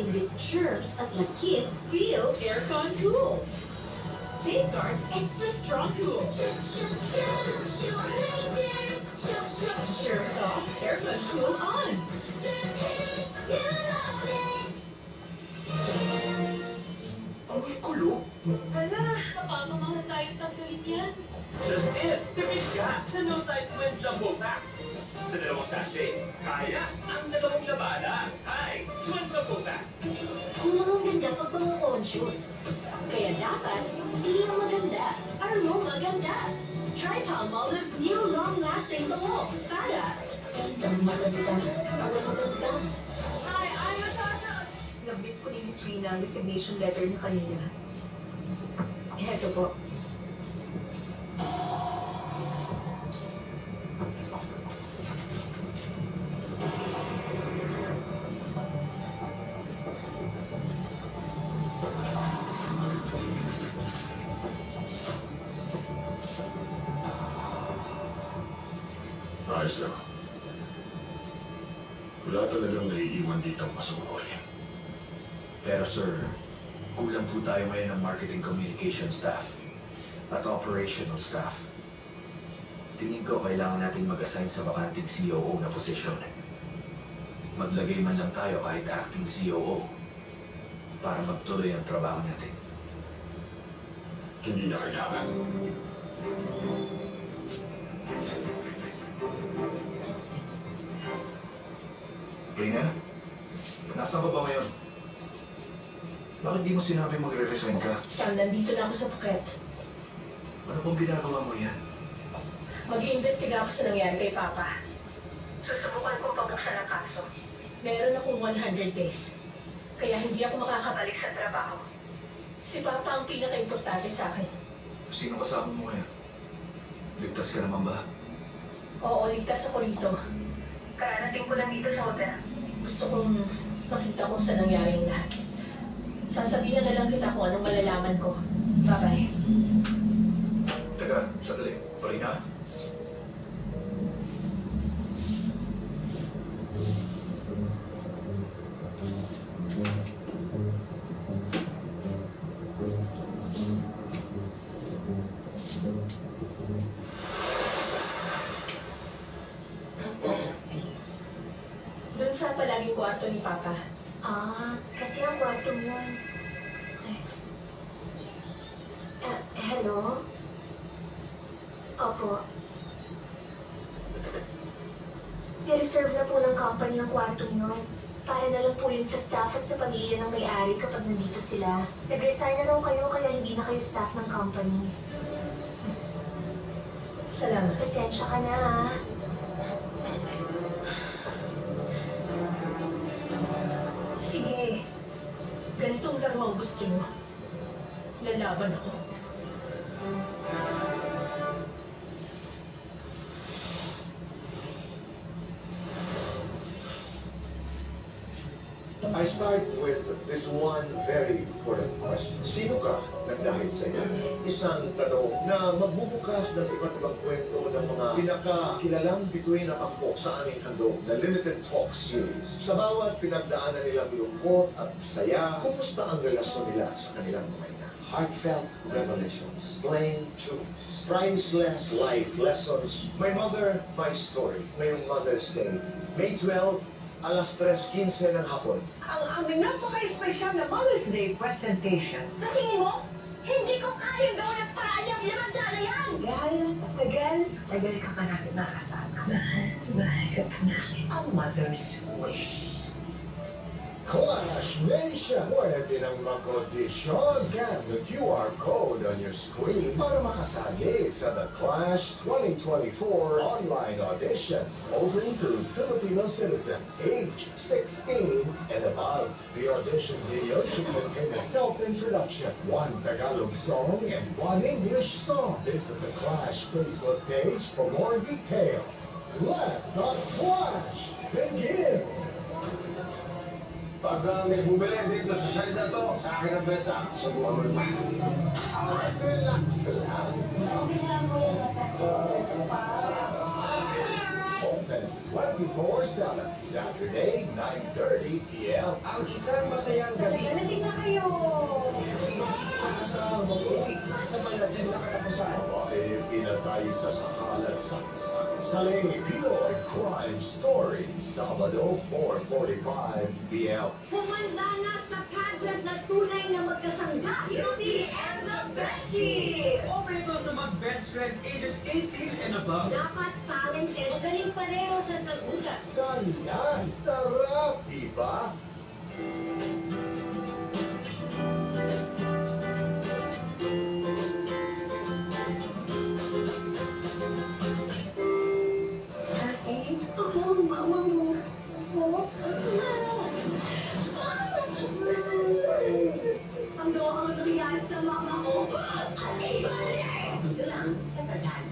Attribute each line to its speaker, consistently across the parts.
Speaker 1: Imbis germs at lakit, feel aircon cool. Safeguard extra strong cool. Sure soft, aircon cool on.
Speaker 2: Ang kulo.
Speaker 1: Hala, napapamahan tayong tanggalin yan.
Speaker 3: Just it! Tipid ka sa No Type Twin Jumbo Pack. Sa dalawang sachet, kaya ang dalawang labanan. Hi! Twin Jumbo Pack.
Speaker 1: Kung mga ganda pag mga conscious. Kaya dapat, hindi lang maganda, aroma ganda. Try Palmolive's new long-lasting bango. Para maganda.
Speaker 4: Hi, I'm Natasha. Nabit ko ni Miss Rina ang resignation letter niya kanina. Heto po.
Speaker 2: Ayos lang. Wala talagang naiiwan dito ang masungol.
Speaker 5: Pero sir, kulang po tayo ngayon ng marketing communication staff at operational staff. Tingin ko kailangan natin mag-assign sa bakanting COO na posisyon. Maglagay man lang tayo kahit acting COO para magtuloy ang trabaho natin.
Speaker 2: Hindi na kailangan.
Speaker 5: Rina, nasaan ka ba ngayon? Bakit di mo sinabi magre-resign ka?
Speaker 1: Sam, nandito na ako sa Phuket.
Speaker 5: Ano bang ginagawa mo yan?
Speaker 1: Mag-iimbestiga ako sa nangyari kay Papa. Susubukan kong pabuksan ang kaso. Meron akong 100 days. Kaya hindi ako makakabalik sa trabaho. Si Papa ang pinaka-importante sa akin.
Speaker 5: Sino kasama mo ngayon? Ligtas ka naman ba?
Speaker 1: Oo, ligtas ako rito. Kararating ko lang dito sa hotel. Gusto kong makita kung saan nangyari yung lahat. Sasabihan na lang kita kung anong malalaman ko. Bye-bye.
Speaker 5: Teka, sandali. Rina?
Speaker 1: Doon sa palaging kwarto ni Papa.
Speaker 4: Kasi ang kwarto mo. Hello? Opo. I-reserve na po ng company ang kwarto nyo. Para na lang po yun sa staff at sa pamilya ng may-ari kapag nandito sila. Nag-resign na lang kayo kaya hindi na kayo staff ng company.
Speaker 1: Salamat.
Speaker 4: Pasensya ka na ha.
Speaker 1: Sige. Ganitong laro ang gusto mo. Lalaban ako.
Speaker 6: I start with this one very important question. Sino ka nagdahil sa'yo? Isang tanong na magbubukas ng iba't ibang kwento ng mga pinakakilalang bituin at angkok sa aming handog, the Limited Talk Series. Sa bawat pinagdaanan nilang lungkot at saya, kumusta ang relasyon nila sa kanilang mga ina? Heartfelt revelations, plain truths, priceless life lessons. My Mother, My Story, ngayong Mother's Day, May 12, alas 3:15 ng hapon.
Speaker 7: Ang aming napaka-espesyal na Mother's Day presentation.
Speaker 4: Sa tingin mo, hindi ko kaya gawin ang paraan yung limanda na yan!
Speaker 7: Tagal ka pa natin nakasama. Mahal ka pa natin. Ang mother's wish.
Speaker 6: Clash Nation! Pwede din ang mag-audition. Scan the QR code on your screen para makasali sa The Clash 2024 online auditions. Open to Filipino citizens age 16 and above. The audition video should contain a self-introduction, one Tagalog song, and one English song. Visit the Clash Facebook page for more details. Let the Clash begin!
Speaker 3: Pag may bumili dito sa site na to, sa akin ang benta.
Speaker 6: Sa buwan mo naman. Relax lang. Open 24/7, Saturday, 9:30 p.m.
Speaker 3: Ang isang masayang gabi.
Speaker 7: Nalasing na kayo.
Speaker 3: Sa mag-uwi sa malaking na katapusan.
Speaker 6: Babae pinatay sa sakalat sa Pinoy Crime Story, Sabado, 4:45 p.m.
Speaker 4: Humanda na sa pageant na tunay na magkasangga. Beauty and the Beshi!
Speaker 3: Open ito sa mga best friend ages 18 and above.
Speaker 4: Dapat talented. Magaling pareho sa sagutas.
Speaker 6: Sana sarap, di ba?
Speaker 7: Kasi,
Speaker 4: Ako, mama mo. Ang doon nangyari sa mama ko. Ay, dito lang sa tagal.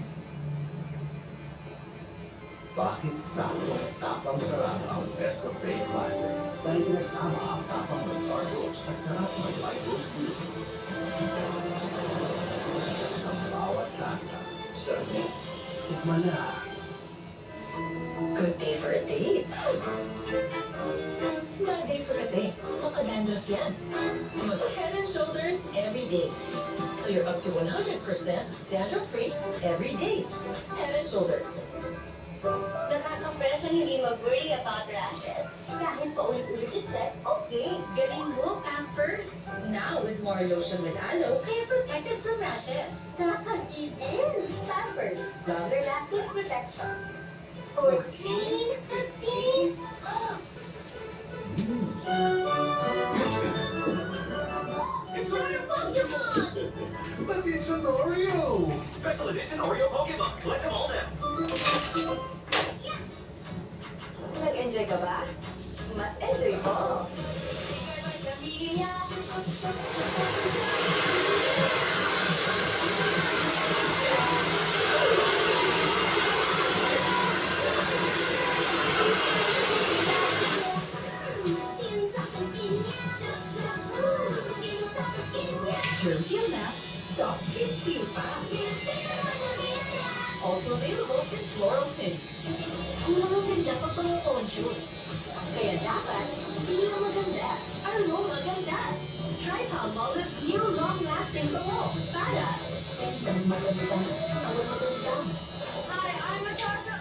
Speaker 6: Bakit sakto tapang sarap ang Best of Day Classic? Dahil pinagsama ang tapang ng Carlos at sarap ng Lighthouse Foods. Sa bawat lasa, sarap mo. Tikman na.
Speaker 7: good day for a date.
Speaker 1: Bad day for a day. Makadandruff yan. Head and shoulders every day. So you're up to 100% dandruff-free every day. Head and shoulders.
Speaker 4: Nakaka-press ang hindi mag-worry about rashes. Kahit paulit-ulit i-check, okay. Galing mo, Pampers.
Speaker 1: Now with more lotion with aloe, kaya protected from rashes.
Speaker 4: Nakakagigil. Pampers. Longer-lasting protection. 14, 15. It's Oreo Pokemon!
Speaker 6: But it's an Oreo!
Speaker 3: Special edition Oreo Pokemon. Collect them all now.
Speaker 7: Nag-enjoy ka ba? Mas enjoy ko.
Speaker 1: Germ Kill na, soft skin peel pa. Also available in floral tint.
Speaker 4: Ang mga ganda pa pang conscious.
Speaker 1: Kaya dapat,
Speaker 4: Hindi mo maganda. Ano maganda? Try Palmolive new long-lasting bango. Para gandang maganda. Ang maganda. Hi, I'm Natasha.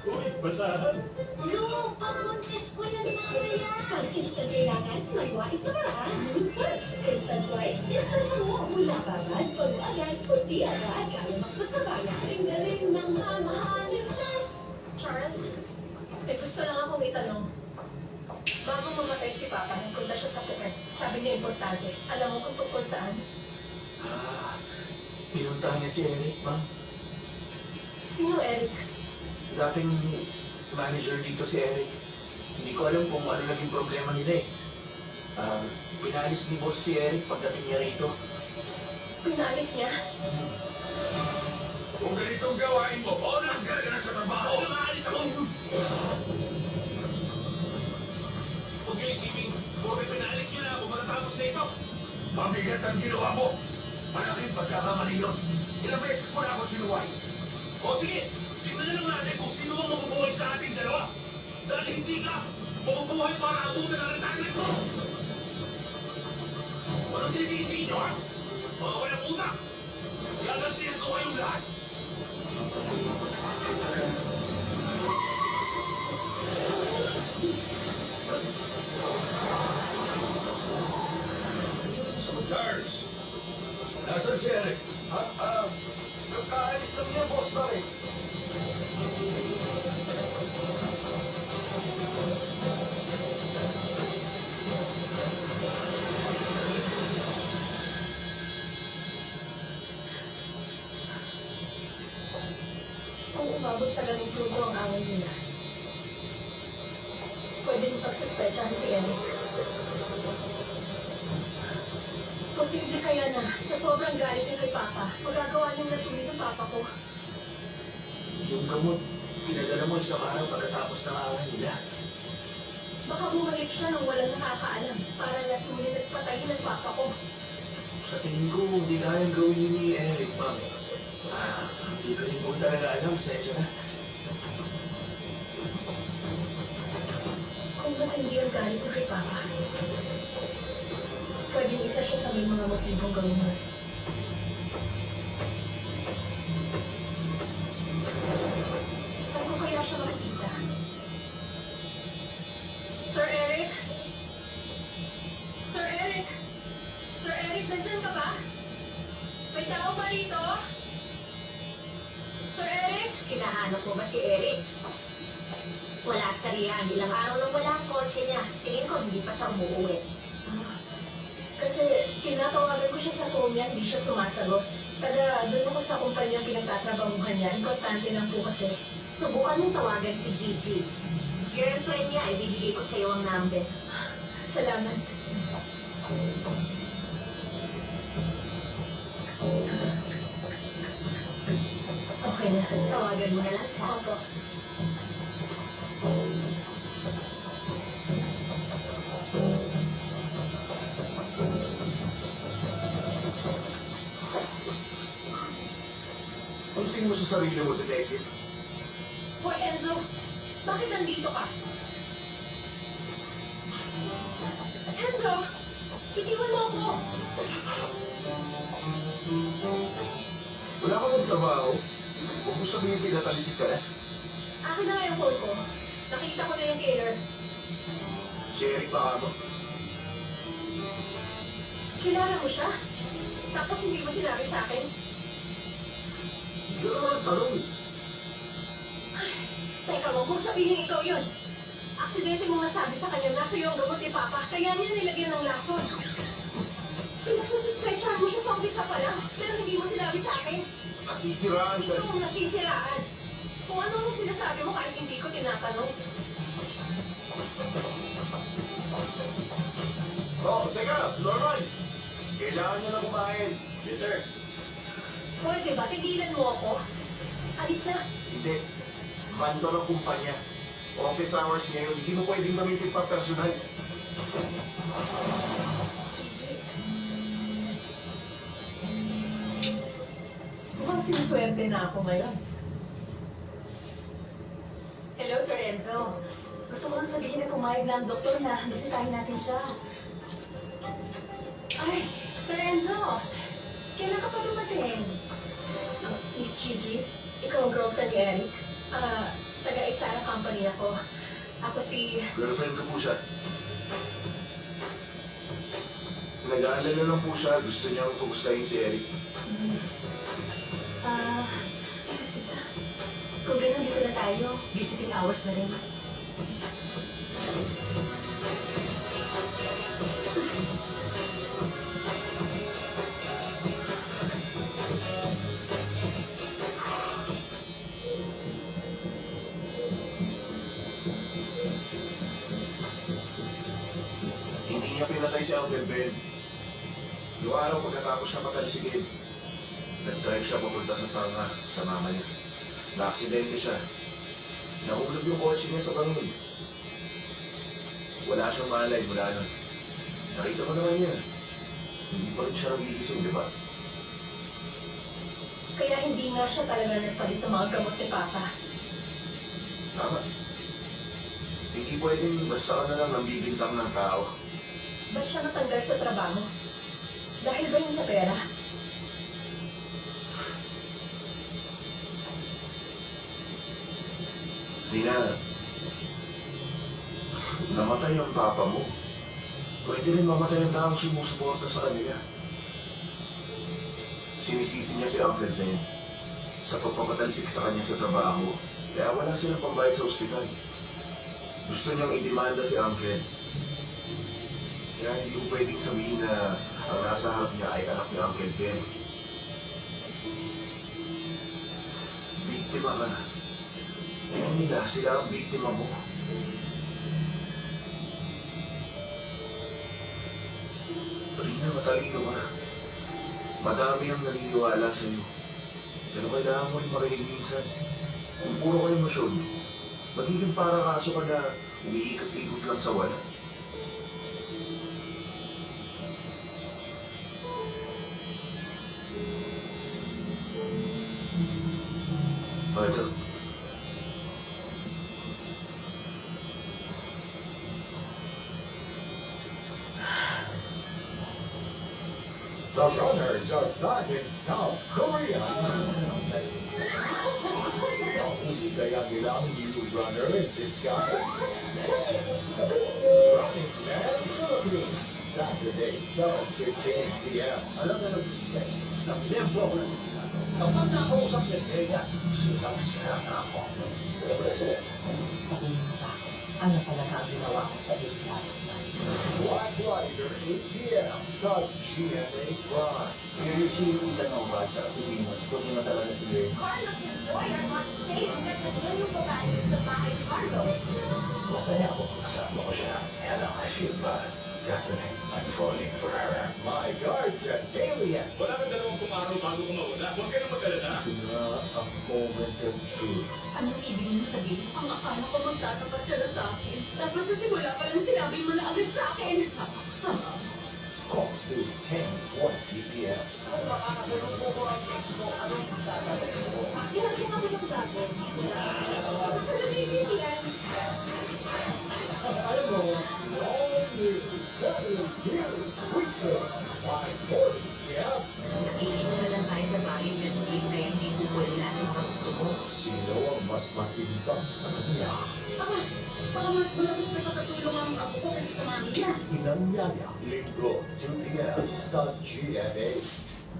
Speaker 3: Uy, basahan.
Speaker 4: No, pabuntis ko yan mamaya. Pag instant kailangan, magwais sa paraan. Loser. Instant white, instant mo. Mula bagad, pag-agad, kundi agad. Kaya magpasabaya. Galing ng mamahalin na.
Speaker 1: Charles, may gusto lang akong itanong. Bago mamatay si Papa, nagpunta siya sa puket. Sabi niya importante. Alam mo kung tungkol saan?
Speaker 5: Pinuntahan niya si Eric, ma'am.
Speaker 1: Sino Eric?
Speaker 5: Dating manager dito si Eric. Hindi ko alam kung ano naging problema nila eh. Pinalis ni boss si Eric pagdating niya rito.
Speaker 1: Pinalit niya.
Speaker 3: Kung ganito ang gawain mo, paano ka na sa trabaho? Maalis ako! Huwag kayo isipin, kung pinalis niyo na ako matatapos na ito. Mabigat ang ginawa mo. Malaking pagkakamali yun. Ilang beses ko na ako sinuway. O sige, tignan na lang natin kung sino ang mabubuhay sa ating dalawa. Dahil hindi ka mabubuhay para abutin ang retirement mo. Walang sinitingin nyo, ha? Mga walang utak. Gagantihan ko kayong lahat.
Speaker 6: Charles! Nasaan si Eric? Nagkaalis lang niya, boss, bakit?
Speaker 1: Kung umabot sa ganung punto ang away nila, pwede mo pagsuspechahan si Eric. Posible kaya na, sa sobrang galit niya kay Papa, magagawa niyang nasulit ang Papa ko.
Speaker 5: Yung gamot, pinadala mo isang araw pagkatapos ng away nila.
Speaker 1: Baka bumalik siya nang walang nakakaalam para nasulit at patayin ang Papa ko.
Speaker 5: Sa tingin ko, hindi kayang gawin yun ni Eric, ma'am. Hindi ko rin po talaga alam, sensya na.
Speaker 1: Kung matindi ang galit ko kay Papa, pwedeng isa siya sa may mga motibong gawin mo. Saan ko kaya siya makikita? Sir Eric? Sir Eric? Sir Eric, nandyan ka ba? May tao ba rito? Sir Eric?
Speaker 4: Kinahanap mo ba si Eric? Wala siya riyan. Ilang araw nang wala ang kotse niya. Tingin ko hindi pa siya umuwi.
Speaker 1: Kasi tinatawagan ko siya sa phone niya, hindi siya sumasagot. Kada doon ako sa kumpanya pinagtatrabahuhan niya, importante lang po kasi.
Speaker 4: Subukan mong tawagan si Gigi. Girlfriend niya, ibibigay ko sa iyo ang number.
Speaker 1: Salamat. Okay na.
Speaker 4: Tawagan mo na lang siya.
Speaker 1: Opo.
Speaker 6: Ang tingin mo sa sarili mo, detective?
Speaker 1: Hoy, Enzo! Bakit nandito ka? Enzo! Itiwan mo ako!
Speaker 6: Wala ka bang trabaho? Huwag mo sabihin pinatalisik ka na.
Speaker 1: Akin na nga yung phone ko. Nakita ko na yung killer.
Speaker 6: Si Eric baka mo.
Speaker 1: Kilala mo siya? Tapos hindi mo sinabi sa akin?
Speaker 6: Hindi ka naman ang tanong.
Speaker 1: Teka mo, kung sabihin ikaw yun. Aksidente mo nga sabi sa kanya, nasa iyo ang gamot ni Papa, kaya niya nilagyan ng lason. Pinasususpechahan mo siya sa umpisa pa lang, pero hindi mo sinabi sa akin.
Speaker 6: Nasisiraan ka.
Speaker 1: Ito ang nasisiraan. Kung ano ang sinasabi mo kahit hindi ko tinatanong.
Speaker 6: Oh, teka, Norman! Kailangan niyo na kumain. Yes, sir.
Speaker 1: Pwede ba, tigilan mo ako? Alis na.
Speaker 6: Hindi. Bando ng kumpanya. Office hours ngayon, hindi mo pwedeng gamitin pa personal.
Speaker 1: Mukhang sinuswerte na ako ngayon. Hello, Sir Enzo. Gusto ko lang sabihin na pumayag na ang doktor na bisitahin natin siya. Ay, Sir Enzo! Kailan ka pa dumating? Miss Gigi, ikaw ang girlfriend ni Eric. Taga-Isara Company ako. Ako si...
Speaker 6: Girlfriend ko po siya. Nag-aalala lang po siya. Gusto niyang kumustahin si Eric.
Speaker 1: Kung gano'n dito na tayo, visiting hours na rin.
Speaker 6: Hindi niya pinatay si Uncle Ben. Yung araw pagkatapos siya matalsigid, nag-drive siya papunta sa tanga sa mama niya. Na-aksidente siya. Nahulog yung kotse niya sa bangin. Wala siyang malay mula nun. Nakita mo naman yan. Hindi pa rin siya nagigising, di ba?
Speaker 1: Kaya hindi nga siya talaga nagpalit ng mga gamot ni Papa.
Speaker 6: Tama. Hindi pwedeng basta ka na lang nambibintang ng tao.
Speaker 1: Ba't siya natanggal sa trabaho? Dahil ba yun sa pera?
Speaker 6: Tina, namatay ang papa mo. Pwede rin mamatay ang taong sumusuporta sa kanila. Sinisisi niya si Uncle Ben sa pagpapatalsik sa kanya sa trabaho. Kaya wala silang pambayad sa ospital. Gusto niyang idemanda si Uncle. Kaya hindi ko pwedeng sabihin na ang nasa harap niya ay anak ni Uncle Ben. Biktima ka. Kaya nila, sila ang biktima mo. Rina, matalino ka. Madami ang naniniwala sa'yo. Pero kailangan mo rin marinig minsan. Kung puro ka emosyon, magiging para kaso ka na umiikot-ikot lang sa wala. Ito. The runner does not in South Korea. Nahuli kaya nilang new runner in disguise. Running Man Philippines, Saturday, 7:15 p.m. Alam na nag-isip ng tempo. Kapag nakausap ni Kaya, silang-sila na ako.
Speaker 7: Sabihin mo sa akin, ano talaga ang ginawa ko sa isla?
Speaker 6: Black Rider, 8 p.m. sa GMA Prime.
Speaker 5: Pinag-iisipan ng bata, hindi mo talaga sila.
Speaker 4: Carlos and Joy are not safe kasi yung babae sa bahay ni Carlos.
Speaker 5: Masaya ako kung kasama ko siya. Kaya lang, I feel bad. Definitely, I'm falling for her.
Speaker 6: My Guardian Alien.
Speaker 3: Wala kang dalawang pumaro bago ko mauna. Huwag ka na mag-alala.
Speaker 6: Na ang moment of truth.
Speaker 4: Anong ibig mo sabihin? Ang akala ko magtatapat ka na sa akin. Tapos sa simula pa lang sinabi mo na agad sa akin.
Speaker 6: Call to 10:20 p.m.
Speaker 4: Kinakita mo yung bago. Sabihin yan.
Speaker 6: Alam mo, all new, better, here, quicker, 5:40 p.m.
Speaker 7: Iinom na lang tayo sa bahay ng hindi hindi bukol na ang mga gusto mo.
Speaker 6: Sino ang mas matindang sa kanya?
Speaker 4: Baka mas malapit na makatulong ang ako ko kasi sa mami niya.
Speaker 6: Inang Yaya, Linggo, 2 p.m. sa GMA.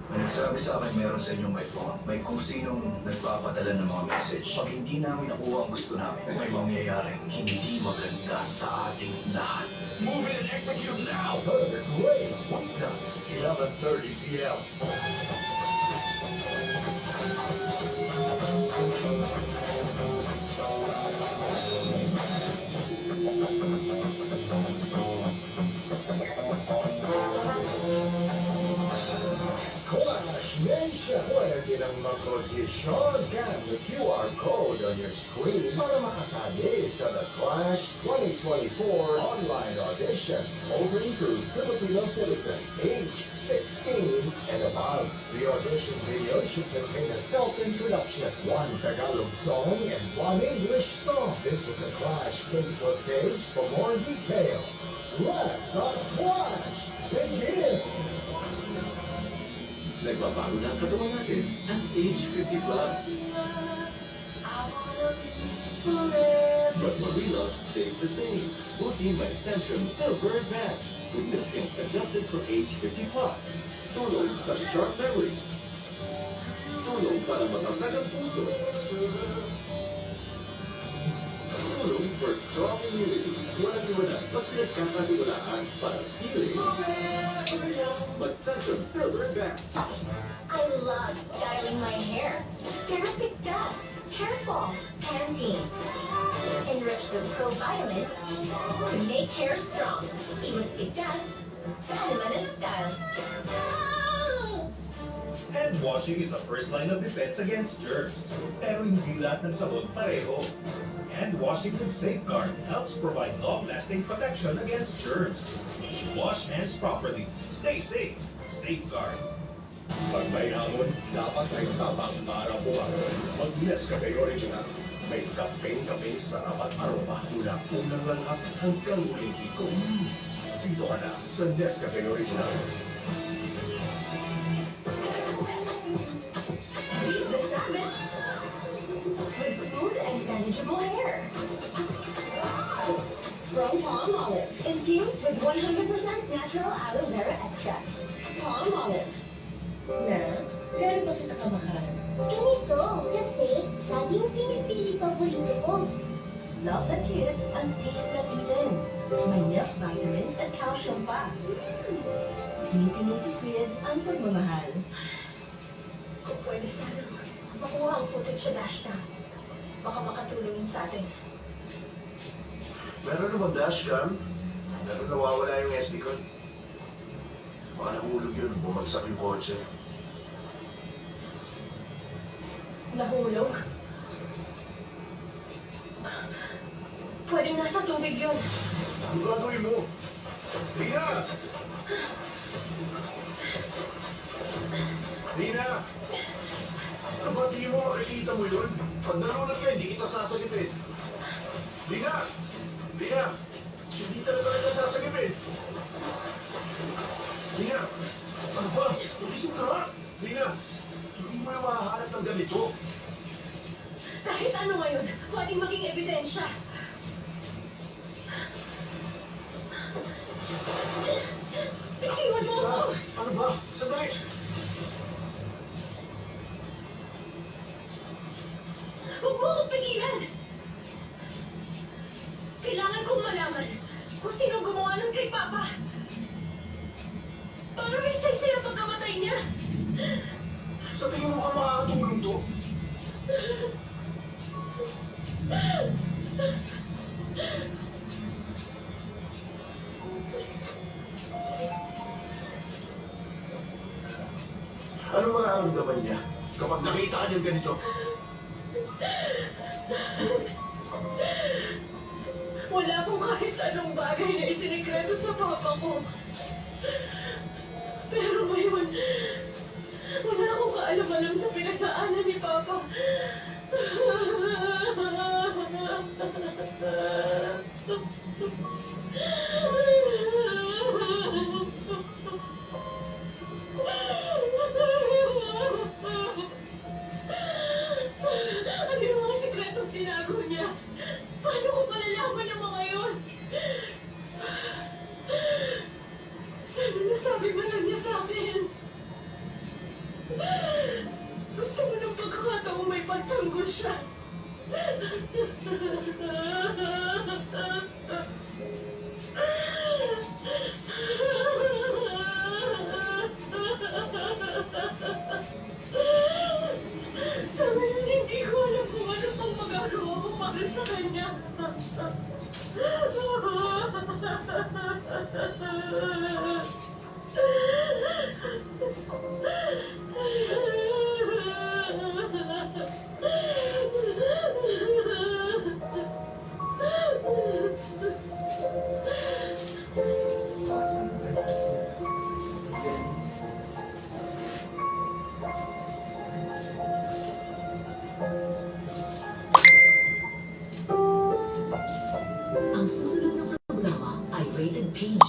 Speaker 5: May nagsabi sa akin meron sa inyong may phone. May kung sinong nagpapadala ng mga message. Pag hindi namin nakuha ang gusto namin, may mangyayaring hindi maganda sa ating lahat.
Speaker 3: Move it and execute now!
Speaker 6: The Great Weekend, 11:30 p.m. Clash Nation! Pwede nang mag-audition. Scan the QR code on your screen para makasali sa The Clash 2024 online audition. Open to Filipino citizens age 16 and above. The audition video should contain a self-introduction, one Tagalog song, and one English song. Visit the Clash Facebook page for more details. Let the Clash begin!
Speaker 3: Nagbabago na ang katawan natin. Ang age 50 plus. But Marilla stays the same. Buti may Centrum Silver Advance. With nutrients adjusted for age 50 plus. Tulong sa sharp memory. Tulong para matatag ang puso. Tulong for strong immunity. Walang pag pinagkakatiwalaan para healing. Mag-Centrum Silver Advance.
Speaker 4: I love styling my hair. Therapeutic dust, hair fall, Pantene. Enriched with provitamins to make hair strong. Iwas dust, Vitamin Style.
Speaker 8: Hand washing is a first line of defense against germs. Pero hindi lahat ng sabon pareho. Hand washing with Safeguard helps provide long-lasting protection against germs. Wash hands properly. Stay safe. Safeguard.
Speaker 6: Pag may hamon, dapat ay tamang marapuan. Mag-Nescafe Original. May kapeng-kapeng sarap at aroma mula unang langhap hanggang huling hiko. Dito ka na sa Nescafe Original.
Speaker 4: Leave the Sabbath with smooth and manageable hair. From palm olive, infused with 100% natural aloe vera extract. Palm olive.
Speaker 7: Na, gano'n ba kita kamahal?
Speaker 4: Ganito, kasi lagi yung pinipili paborito ko.
Speaker 7: Love the kids and taste the eaten. May milk vitamins at calcium pa. Di tinitipid ang pagmamahal.
Speaker 1: Kung pwede sana, makuha ang footage sa dashcam. Baka makatulong yun sa atin.
Speaker 5: Meron na bang dashcam? Meron nawawala yung SD card. Baka nahulog yun, bumagsak yung kotse.
Speaker 1: Nahulog? Pwedeng nasa tubig yun.
Speaker 5: Ano gagawin mo? Rina! Rina! Ano ba tingin mo makikita mo yun? Pagdalunod ka, hindi kita sasagipin. Rina! Rina! Hindi talaga kita sasagipin. Rina! Ano ba?
Speaker 3: Sa tingin mo ka makakatulong to?
Speaker 2: Ano mararamdaman niya kapag nakita ka niyang ganito?
Speaker 1: Wala akong kahit anong bagay na isinikreto sa papa ko. Pero ngayon, wala akong kaalam-alam sa pinagdaanan ni Papa. Ano yung mga sikretong tinago niya? Paano ko malalaman ang mga yun? Sana nasabi mo lang niya sa akin. Gusto mo ng pagkakataon may pagtanggol siya. Sa ngayon, hindi ko alam kung ano pang magagawa ko para sa kanya.
Speaker 7: Ang susunod na programa ay rated PG.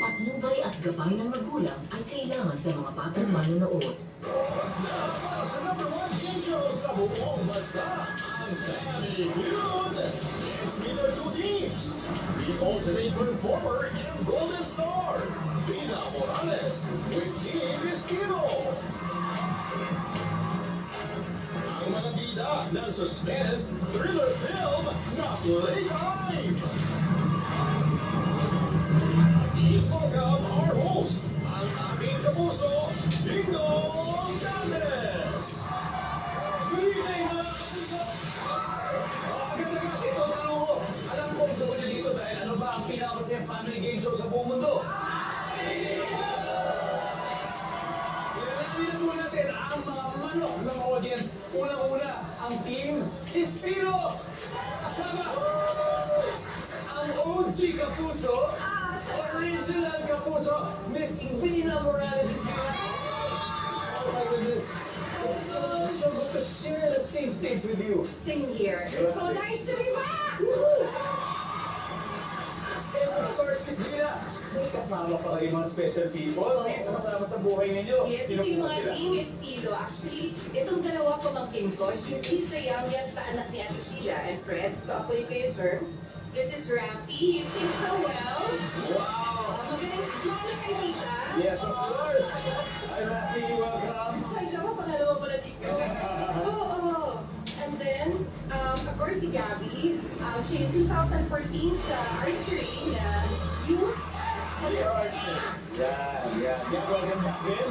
Speaker 7: Patnubay at gabay ng magulang ay kailangan sa mga batang manonood.
Speaker 8: Sa number 1 game show sa buong bansa, ang Family Feud. It's either two teams. The ultimate performer and golden star, Vina Morales with Team Esquino. Ang mga bida ng suspense, thriller film na Playtime. Please welcome our host, ang aming kapuso, Dingdong Dantes. Good evening, mga kapuso. Agad-agad ito ang tanong ko. Alam ko gusto ko niyo dito dahil ano ba ang pinakamasayang family game show sa buong mundo? Kilalanin po natin ang mga manok ng audience. Unang-una, ang team Espino. Kasama ang OG Kapuso, original Kapuso, Miss Vina Morales is here. Oh my goodness. It's so good to share the same stage with you.
Speaker 1: Same here. It's so nice to be back!
Speaker 8: And of course, Miss Vina, may kasama pa kayo mga special people. May kasama sa buhay ninyo.
Speaker 9: Yes,
Speaker 8: Sino
Speaker 9: ito yung
Speaker 8: po
Speaker 9: mga
Speaker 8: sila?
Speaker 9: team estilo. Actually, itong dalawa pamangkin ko, she's the youngest sa anak ni Ate Sheila and Fred. So ako yung kayo terms. This is Rafi. He sings so well.
Speaker 8: Wow!
Speaker 9: Magaling. Kumala kay Tita.
Speaker 8: Yes, of course. Hi, Rafi. Welcome.
Speaker 9: Ay, naman, pangalawa pa na dito. Oo. And then, of course, si Gabby. She in 2014 sa archery na youth.
Speaker 8: Yeah. Welcome back din.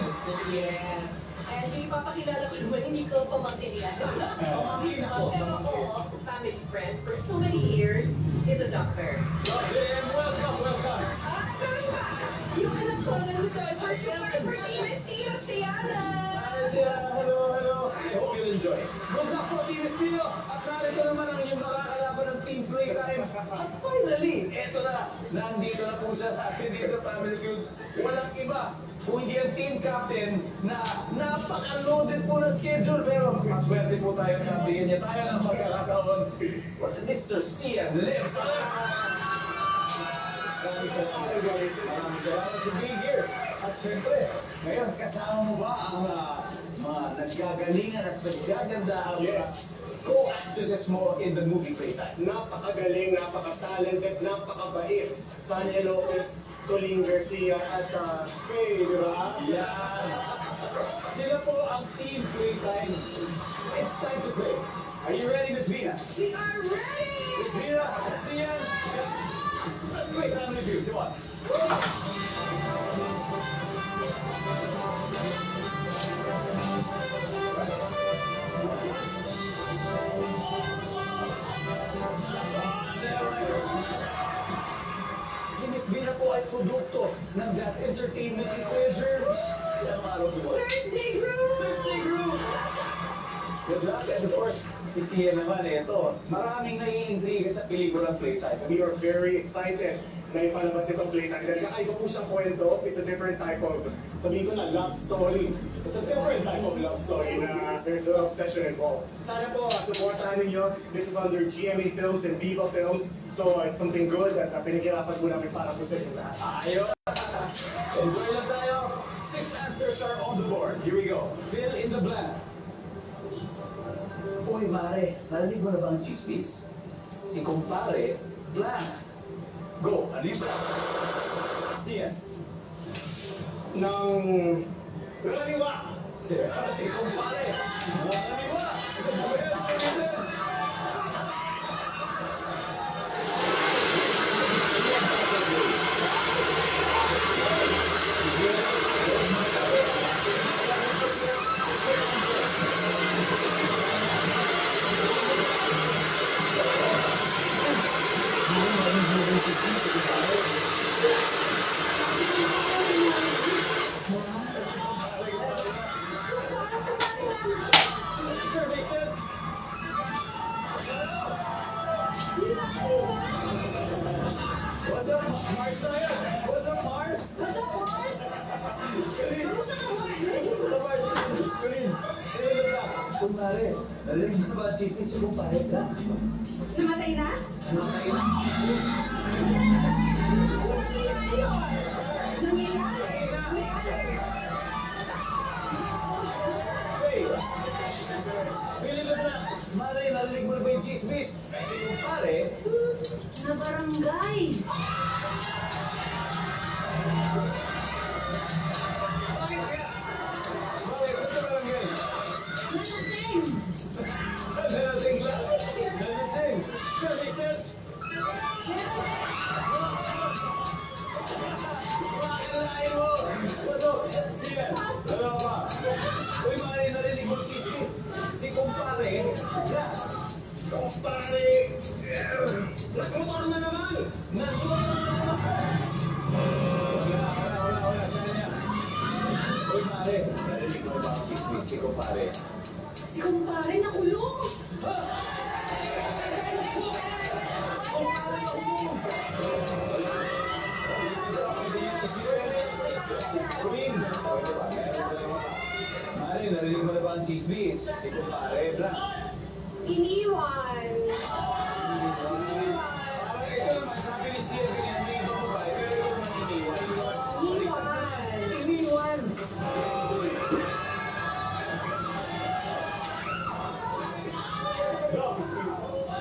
Speaker 9: Yes. And yung ipapakilala ko naman, hindi ko pamangkin yan.
Speaker 8: Pamangkin ako,
Speaker 9: Pero
Speaker 8: pamangkin.
Speaker 9: ako, family friend for so many years, is a doctor.
Speaker 8: And welcome.
Speaker 9: Pero ba, yung anak ko nandito, for super for Team Estilo, si Ana.
Speaker 8: Hello. I hope you enjoy. Good luck po, Team Estilo. At narito naman ang inyong makakalaban ng Team Playtime. At finally, eto na. Nandito na po siya sa atin dito sa Family Feud. Walang iba kung hindi ang team captain na napaka-loaded po ng schedule. Pero maswerte po tayo na bigyan niya tayo ng pagkakataon. Mr. Sian Lives. Maraming salamat to be here. At syempre, ngayon kasama mo ba ang mga naggagalingan at naggaganda ang co-actresses mo in the movie Playtime?
Speaker 6: Napakagaling, napaka-talented, napakabait. Sanya Lopez, Colleen Garcia, at Faye, di ba?
Speaker 8: Yan. Sila po ang Team Playtime. It's time to play. Are you ready, Miss Vina?
Speaker 9: We are ready!
Speaker 8: Miss Vina, Sian, let's play Family Feud. Come on.
Speaker 3: ng That Entertainment ni Kuya Germs. Yan ang araw mo.
Speaker 9: Thursday group!
Speaker 3: Thursday Group! Good luck, and of course, si Sia naman ito. Maraming naiintriga sa pelikulang Playtime.
Speaker 10: We are very excited na ipalabas itong Playtime. Dahil kakaiba po siyang kwento. It's a different type of, sabihin ko na, love story. It's a different type of love story na there's an obsession involved. Sana po, supportahan ninyo. This is under GMA Films and Viva Films. So it's something good at pinaghirapan po namin para po sa inyo lahat.
Speaker 3: Ayos! Enjoy lang tayo. 6 answers are on the board. Here we go. Fill in the blank. Uy, Mare, narinig mo na ba ang chismis? Si kumpare, blank. Go, ano yung blank? Siya.
Speaker 10: Nang nangaliwa!
Speaker 3: Si kumpare, nangaliwa. Yes, What's up, Mars tayo? What's up, Mars?
Speaker 9: What's up, Mars?
Speaker 3: Kalin!
Speaker 9: Kamusta ka, Mars?
Speaker 3: What's up, Mars? Kalin! Kalin na! Kumpare, narinig mo ba ang chismis si kumpare ka?
Speaker 9: Namatay na?
Speaker 3: Namatay na. Hey! Pili mo na! Mare, narinig mo na ba yung chismis? Si kumpare,
Speaker 7: Na barangay.
Speaker 3: bakit kaya? Mare, gusto ka lang yan. Nalasing lang. Nalasing. Nalasing. Pakalain mo. Pasok. Sige. Dalawa pa. Uy, Mare, narinig mo ang chismis. Si kumpare, na.
Speaker 10: Kumpare! Nagmotor na naman!
Speaker 3: Wala. Saan niya? Uy, Mare, narinig mo ba ang chismis si kumpare?
Speaker 9: Si kumpare nakulong!
Speaker 3: Mare, narinig mo na ba ang chismis? Si kumpare, blank.
Speaker 9: Iniwan!
Speaker 3: Parang ito naman, sabi ni Sia, ganyan, may iba mo ba? Pero ito naman iniwan.
Speaker 9: Iniwan!
Speaker 3: Go!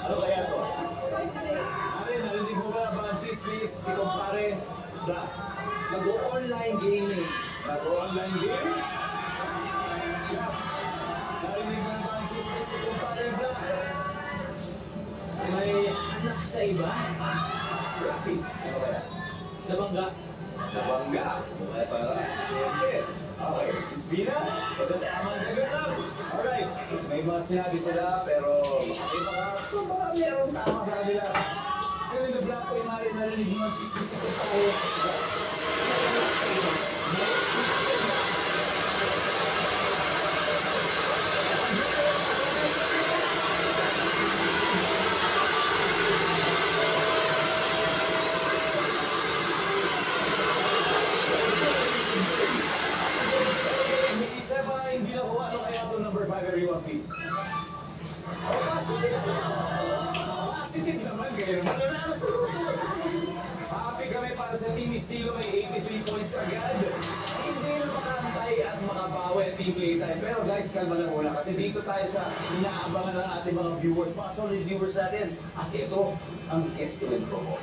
Speaker 3: Ano kaya to? Mare, narinig mo ba ang chismis? Si kumpare, blank.
Speaker 10: Nag-online gaming.
Speaker 3: Nag-online game? Yeah. Narinig mo ba ang chismis? Si kumpare, blank. May anak sa iba? Grabe. Ano kaya?
Speaker 2: Nabangga.
Speaker 3: Nabangga. Mukha para. Siyempre. Okay. Ispina? Basta tamang sagot lang. Alright. May mga sinabi sila, pero baka meron tama sa kanila. Pero in the black ko yung narinig mo ang chismis sa kumpare. Isa pa hindi na kuha. Ano kaya ito number 5 everyone please? Oh, positive naman kayo. Mananalo sa happy kami para sa Team Estilo may 83 points agad. Hindi na makantay at makabawi Team Playtime. Pero guys, kalma lang muna kasi dito tayo sa inaabangan ng ating mga viewers, mga solid viewers natin. At ito ang guest to win promo.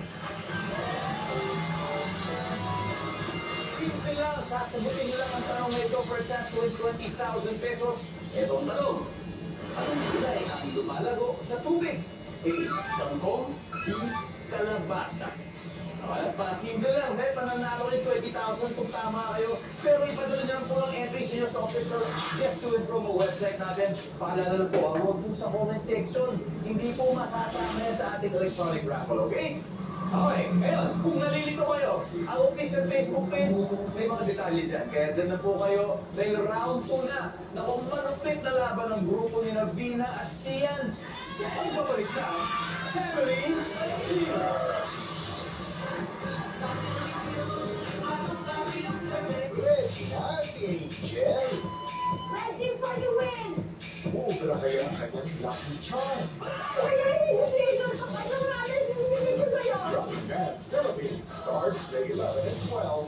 Speaker 3: Dito lang, sasagutin nyo lang ang tanong na ito for a chance to win 20,000 pesos. Ito ang tanong. Anong gulay ang lumalago sa tubig? A. Kangkong. B. Kalabasa. Pasimple lang, dahil pananalo kayo 20,000 kung tama kayo. Pero ipadala nyo lang po ang entry sa inyo sa official Just Do It promo website natin. Paalala lang po, huwag po sa comment section. Hindi po masasama yan sa ating electronic raffle, okay? Okay, ngayon, kung nalilito kayo, ang official Facebook page, may mga detalye dyan. Kaya dyan na po kayo, dahil round 2 na, na kung manupit na laban ng grupo ni Vina at Sian. Ang babalik na, Family Feud!
Speaker 6: Ready na si Angel.
Speaker 4: Ready for the win!
Speaker 6: Ubra kaya ang kanyang lucky charm. Rocky Math Philippines starts May 11 and 12,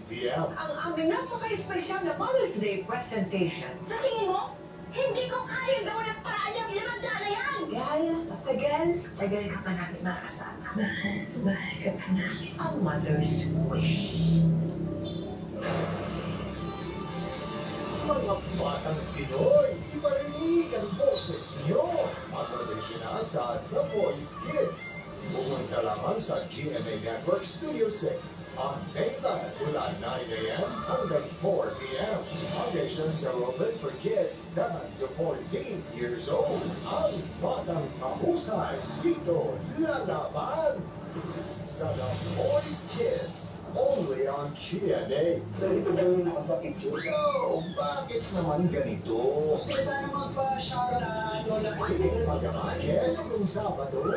Speaker 6: 7:15 p.m.
Speaker 11: Ang napaka-espesyal na Mother's Day presentation.
Speaker 4: Sa tingin mo, hindi ko kaya gawin ang paraan yung 500 na yan!
Speaker 11: Gaya, tagal ka pa namin makasama. Mahal ka pa namin. Ang Mother's Wish.
Speaker 6: Mga batang Pinoy, iparinig ang boses niyo. Mag-audition na sa The Voice Kids. Pumunta lamang sa GMA Network Studio 6 on May 11 mula 9 a.m. hanggang 4 p.m. Auditions are open for kids 7 to 14 years old. Ang batang mahusay dito lalaban sa The Voice Kids. Only on GMA.
Speaker 3: Ganito ba yung nakapapicture?
Speaker 6: No, bakit naman ganito?
Speaker 3: Gusto sana magpa-shout sa Lola
Speaker 6: Magaman, yes, kung Sabado.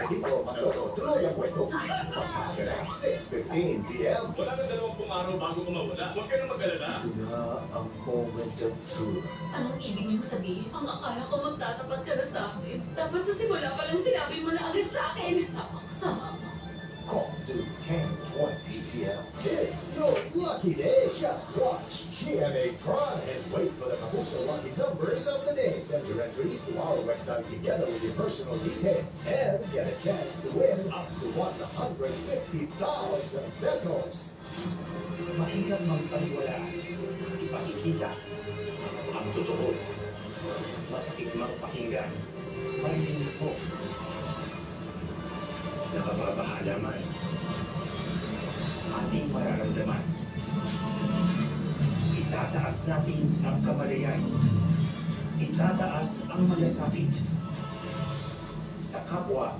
Speaker 6: Dito, Manaloto, tuloy ang kwento. Mas maaga na, 6:15 p.m.
Speaker 8: Wala na 20 araw bago ko mawala. Huwag ka na mag-alala.
Speaker 6: Ito na ang moment of truth.
Speaker 1: Anong ibig niyong sabihin? Ang akala ko magtatapat ka na sa akin. Dapat sa simula pa lang sinabi mo na agad sa akin. Napakasama mo.
Speaker 6: Call due 10:20 p.m. It's your lucky day. Just watch GMA Prime and wait for the Kahusa lucky numbers of the day. Send your entries to our website together with your personal details and get a chance to win up to 150,000 pesos.
Speaker 8: Mahirap magpaniwala. Ipakikita ang totoo. Masakit mang pakinggan. Marinig po. Nakababahala man. Ating mararamdaman. Itataas natin ang kamalayan. Itataas ang malasakit. Sa kapwa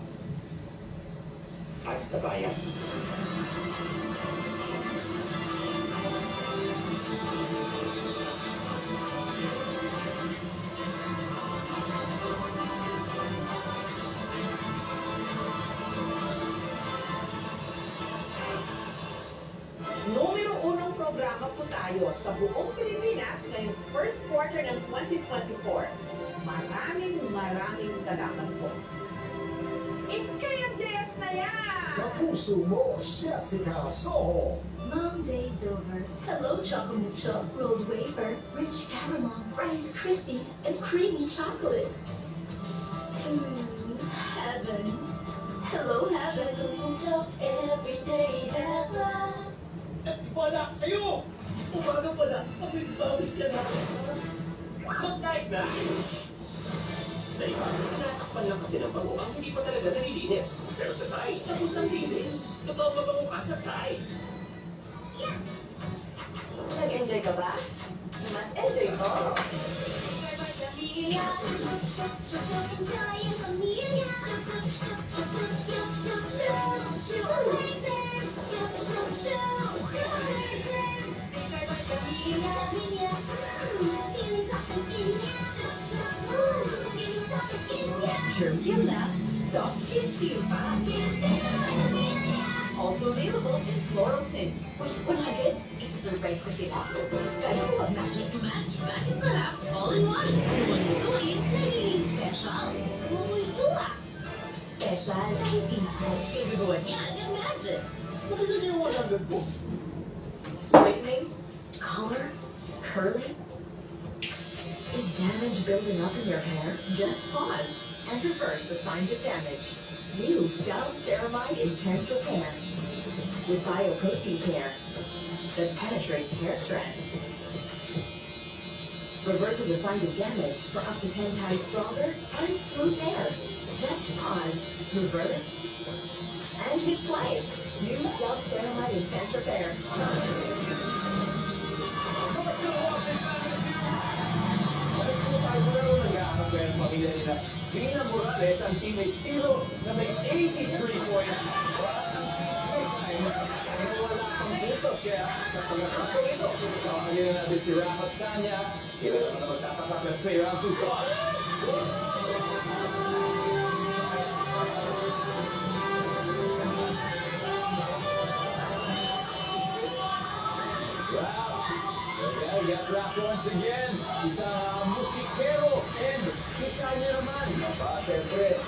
Speaker 8: at sa bayan.
Speaker 11: Numero 1 programa po tayo sa buong Pilipinas ngayong first quarter ng 2024. Maraming salamat po. Ikaya Jess na yan!
Speaker 6: Kapuso mo, Jessica Soho.
Speaker 4: Long day's over. Hello, Chocomucho, rolled wafer, rich caramel, Rice Krispies, and creamy chocolate. Heaven. Hello, heaven. Chocomucho, everyday heaven.
Speaker 3: Wala sa'yo! Umaga pala, pag-bawis ka na. Mag-night na! Sa iba, tinatakpan lang kasi ng bango ang hindi pa talaga nalilinis. Pero sa Thai, tapos ang linis. Totoo mabango ka sa Thai.
Speaker 11: Nag-enjoy ka ba? Mas enjoy ko. Germ na, soft skin feel pa. Also available in floral pink.
Speaker 1: Uy, 100? Isa-surprise kasi ako. Kaya ko mag-magic match. Magic sarap. All in one. One tuloy, nagiging special. Uy, tula. Special, nagiging Ibiguan niya ng magic.
Speaker 3: Magiging yung 100 po.
Speaker 1: Straightening, color, curling. Is damage building up in your hair? Just pause and reverse the signs of damage. New Gel Ceramide Intense Repair with Bioprotein Care that penetrates hair strands. Reverses the signs of damage for up to 10 times stronger and smooth hair. Just pause, reverse, and hit play. New Gel Ceramide Intense Repair.
Speaker 3: Balik po tayo sa laro. Nag-aakapel pamilya ni Gina Morales ang teammate zero na may 83 points. Wala ang puntos kaya sa pagkakaso ito. Tawagin na natin si Rafa Sanya. Ilan naman na magtatapak ng player ang susunod. Well, get rocked once again. Isang musikero and kita niya naman. Siyempre,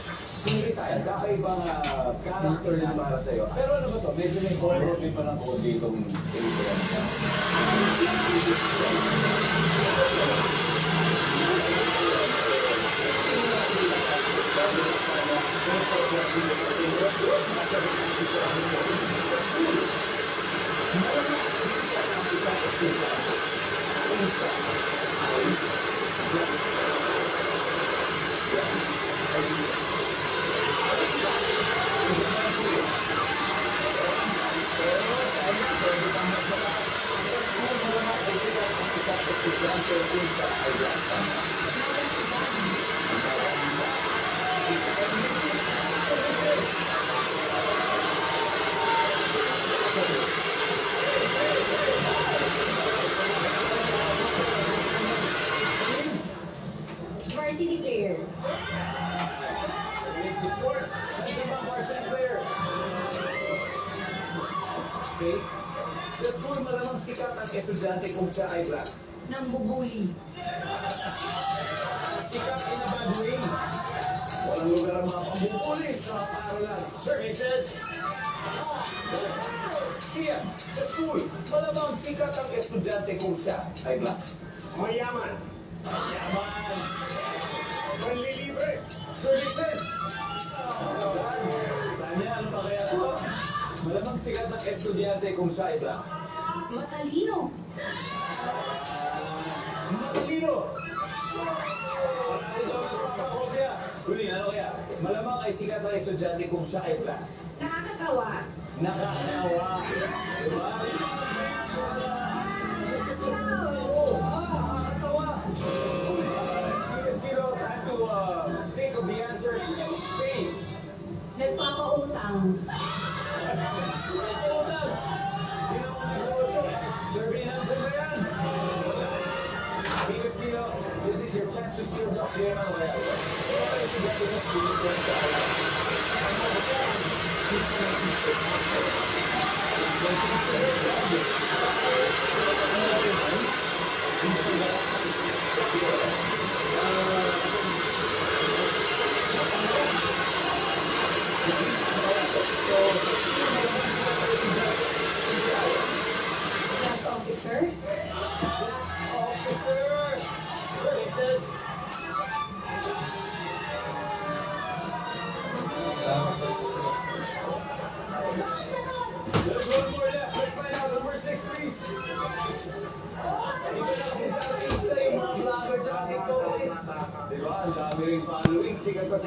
Speaker 3: hindi tayo. Kakaibang character na para sa'yo. Pero ano ba to? Medyo may horror din pa ng konti itong
Speaker 4: Varsity player.
Speaker 3: Sports, that's the varsity player. Okay? Sa school, malamang sikat ang estudyante kung siya ay black.
Speaker 11: Nang bubuli.
Speaker 3: Sikat in a bad way. Walang lugar ang mga pambubuli sa mga paaralan. Services. Siya, sa school, malamang sikat ang estudyante kung siya ay black.
Speaker 10: Mayaman.
Speaker 3: Yaman.
Speaker 10: Manlilibre.
Speaker 3: Services. Sanya, ano pa kaya ito? Malamang sikat ang estudyante kung siya ay black.
Speaker 11: Matalino.
Speaker 3: Matalino! Ito ang nagpapakopya. Huli, ano kaya? Malamang ay sikat ang estudyante kung siya ay black.
Speaker 4: Nakakatawa.
Speaker 3: Nakakatawa. Diba? Oo, nakakatawa. Zero, time to think of the answer. Faith.
Speaker 11: Nagpapautang.
Speaker 3: Utang. Ginawang negosyo. Derby Hansen ba yan? Because, this is your chance to feel the game on the way.
Speaker 1: Last officer.
Speaker 3: There's one more left. Let's find out number 6, please. Ito na si Southeast sa yung mga vlogger sa TikTok. Diba? Ang dami rin following. Sikat pa si